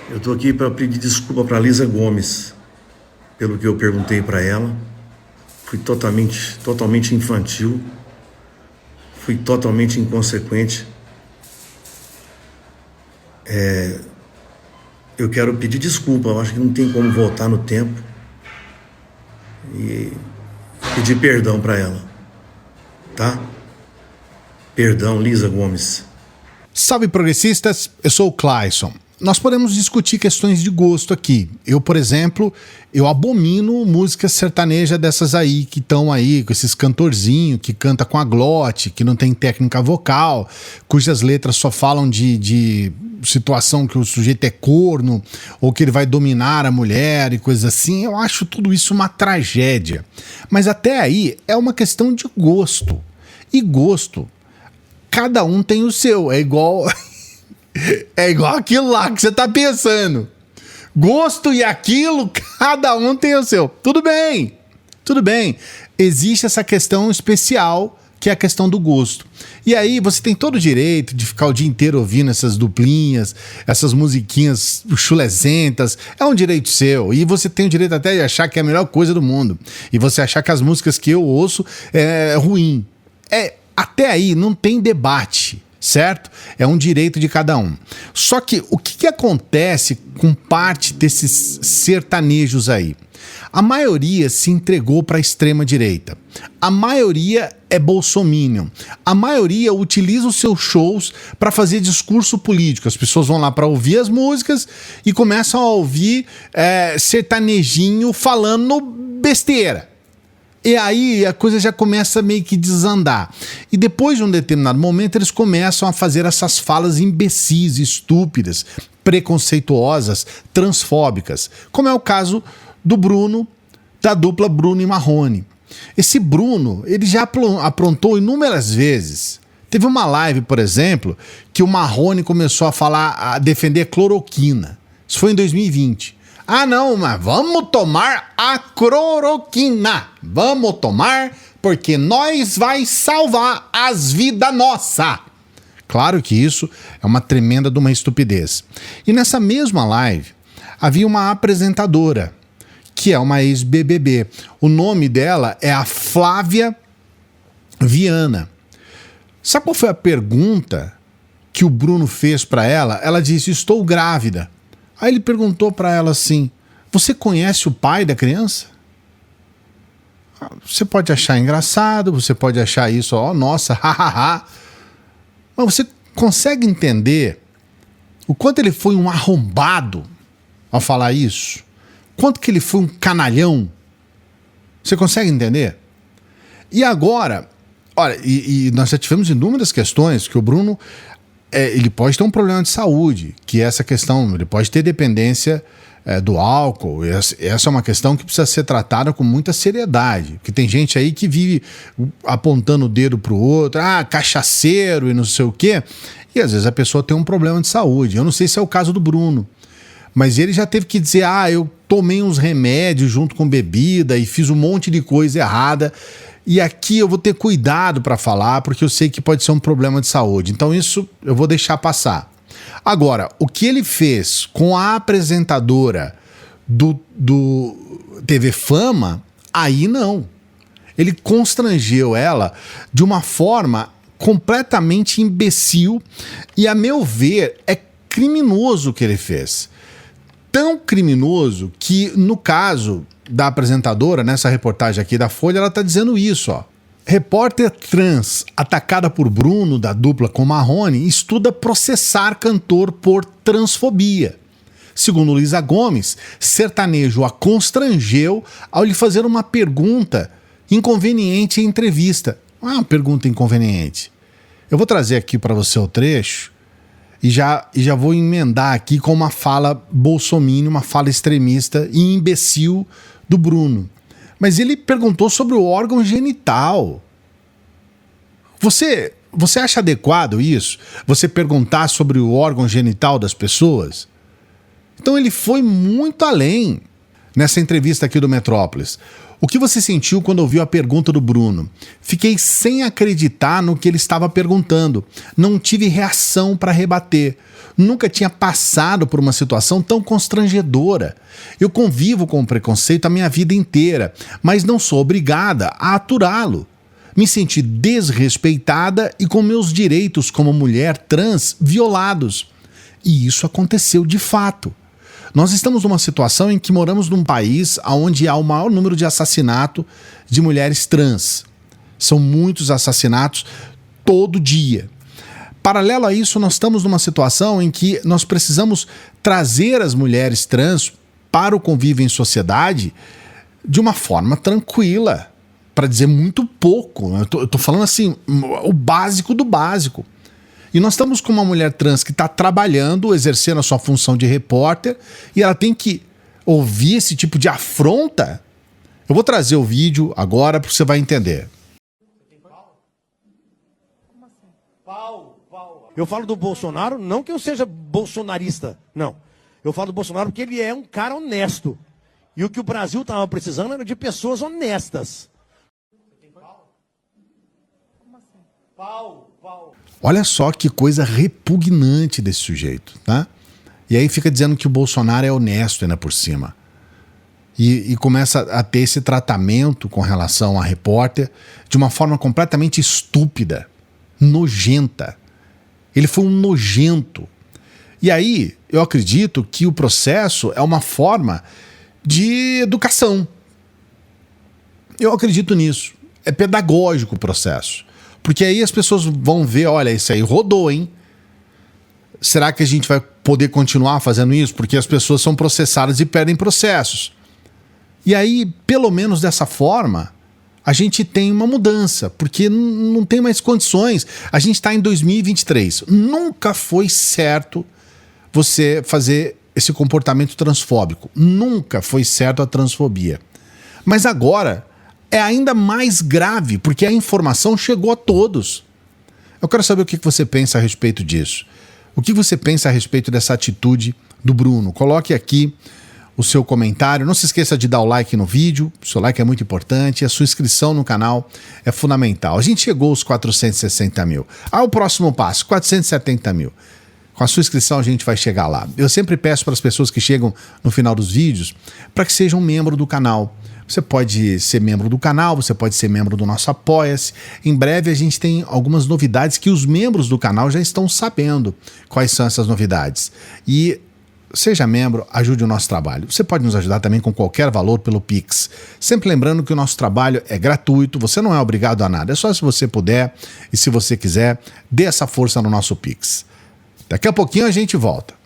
Eu tô aqui para pedir desculpa para Lisa Gomes pelo que eu perguntei para ela. Fui totalmente infantil, fui totalmente inconsequente. Eu quero pedir desculpa, eu acho que não tem como voltar no tempo e pedir perdão para ela, tá? Perdão, Lisa Gomes. Salve progressistas, eu sou o Clayson. Nós podemos discutir questões de gosto aqui. Eu, por exemplo, eu abomino música sertaneja dessas aí, que estão aí, com esses cantorzinhos, que canta com a glote, que não tem técnica vocal, cujas letras só falam de situação que o sujeito é corno, ou que ele vai dominar a mulher e coisas assim. Eu acho tudo isso uma tragédia. Mas até aí é uma questão de gosto. E gosto, cada um tem o seu. É igual aquilo lá que você tá pensando. Gosto e aquilo, cada um tem o seu. Tudo bem. Existe essa questão especial, que é a questão do gosto. E aí você tem todo o direito de ficar o dia inteiro ouvindo essas duplinhas, essas musiquinhas chulezentas. É um direito seu. E você tem o direito até de achar que é a melhor coisa do mundo. E você achar que as músicas que eu ouço é ruim. Até aí não tem debate. Certo? É um direito de cada um. Só que o que acontece com parte desses sertanejos aí? A maioria se entregou para a extrema direita. A maioria é bolsominion. A maioria utiliza os seus shows para fazer discurso político. As pessoas vão lá para ouvir as músicas e começam a ouvir sertanejinho falando besteira. E aí a coisa já começa a meio que desandar. E depois de um determinado momento eles começam a fazer essas falas imbecis, estúpidas, preconceituosas, transfóbicas. Como é o caso do Bruno, da dupla Bruno e Marrone. Esse Bruno, ele já aprontou inúmeras vezes. Teve uma live, por exemplo, que o Marrone começou a defender cloroquina. Isso foi em 2020. Ah, não, mas vamos tomar a cloroquina. Vamos tomar porque nós vai salvar as vidas nossa. Claro que isso é uma tremenda de uma estupidez. E nessa mesma live havia uma apresentadora, que é uma ex-BBB. O nome dela é a Flávia Viana. Sabe qual foi a pergunta que o Bruno fez para ela? Ela disse: estou grávida. Aí ele perguntou para ela assim: você conhece o pai da criança? Você pode achar engraçado, você pode achar isso, nossa, hahaha. Mas você consegue entender o quanto ele foi um arrombado ao falar isso? Quanto que ele foi um canalhão? Você consegue entender? E agora, olha, e nós já tivemos inúmeras questões que o Bruno... ele pode ter um problema de saúde, que é essa questão, ele pode ter dependência do álcool. Essa é uma questão que precisa ser tratada com muita seriedade, porque tem gente aí que vive apontando o dedo pro outro, cachaceiro e não sei o quê, e às vezes a pessoa tem um problema de saúde. Eu não sei se é o caso do Bruno, mas ele já teve que dizer: eu tomei uns remédios junto com bebida e fiz um monte de coisa errada. E aqui eu vou ter cuidado para falar, porque eu sei que pode ser um problema de saúde. Então isso eu vou deixar passar. Agora, o que ele fez com a apresentadora do TV Fama, aí não. Ele constrangeu ela de uma forma completamente imbecil e, a meu ver, é criminoso o que ele fez. Tão criminoso que, no caso da apresentadora, nessa reportagem aqui da Folha, ela tá dizendo isso, ó. Repórter trans atacada por Bruno, da dupla com Marrone, estuda processar cantor por transfobia. Segundo Lisa Gomes, sertanejo a constrangeu ao lhe fazer uma pergunta inconveniente em entrevista. Não é uma pergunta inconveniente. Eu vou trazer aqui para você o trecho e já vou emendar aqui com uma fala bolsominion, uma fala extremista e imbecil do Bruno. Mas ele perguntou sobre o órgão genital. Você acha adequado isso? Você perguntar sobre o órgão genital das pessoas? Então ele foi muito além nessa entrevista aqui do Metrópolis. O que você sentiu quando ouviu a pergunta do Bruno? Fiquei sem acreditar no que ele estava perguntando. Não tive reação para rebater. Nunca tinha passado por uma situação tão constrangedora. Eu convivo com o preconceito a minha vida inteira, mas não sou obrigada a aturá-lo. Me senti desrespeitada e com meus direitos como mulher trans violados. E isso aconteceu de fato. Nós estamos numa situação em que moramos num país onde há o maior número de assassinato de mulheres trans. São muitos assassinatos todo dia. Paralelo a isso, nós estamos numa situação em que nós precisamos trazer as mulheres trans para o convívio em sociedade de uma forma tranquila, para dizer muito pouco. Eu tô falando assim, o básico do básico. E nós estamos com uma mulher trans que está trabalhando, exercendo a sua função de repórter, e ela tem que ouvir esse tipo de afronta. Eu vou trazer o vídeo agora para você vai entender. Eu falo do Bolsonaro, não que eu seja bolsonarista, não. Eu falo do Bolsonaro porque ele é um cara honesto. E o que o Brasil estava precisando era de pessoas honestas. Olha só que coisa repugnante desse sujeito, tá? E aí fica dizendo que o Bolsonaro é honesto ainda por cima. E começa a ter esse tratamento com relação a repórter de uma forma completamente estúpida, nojenta. Ele foi um nojento. E aí, eu acredito que o processo é uma forma de educação. Eu acredito nisso. É pedagógico o processo. Porque aí as pessoas vão ver, olha, isso aí rodou, hein? Será que a gente vai poder continuar fazendo isso? Porque as pessoas são processadas e perdem processos. E aí, pelo menos dessa forma, a gente tem uma mudança, porque não tem mais condições. A gente está em 2023. Nunca foi certo você fazer esse comportamento transfóbico. Nunca foi certo a transfobia. Mas agora é ainda mais grave, porque a informação chegou a todos. Eu quero saber o que você pensa a respeito disso. O que você pensa a respeito dessa atitude do Bruno? Coloque aqui o seu comentário. Não se esqueça de dar o like no vídeo. O seu like é muito importante. A sua inscrição no canal é fundamental. A gente chegou aos 460 mil. O próximo passo, 470 mil. Com a sua inscrição a gente vai chegar lá. Eu sempre peço para as pessoas que chegam no final dos vídeos para que sejam membro do canal. Você pode ser membro do canal, você pode ser membro do nosso Apoia-se. Em breve a gente tem algumas novidades que os membros do canal já estão sabendo quais são essas novidades. E seja membro, ajude o nosso trabalho. Você pode nos ajudar também com qualquer valor pelo Pix. Sempre lembrando que o nosso trabalho é gratuito, você não é obrigado a nada. É só se você puder e se você quiser, dê essa força no nosso Pix. Daqui a pouquinho a gente volta.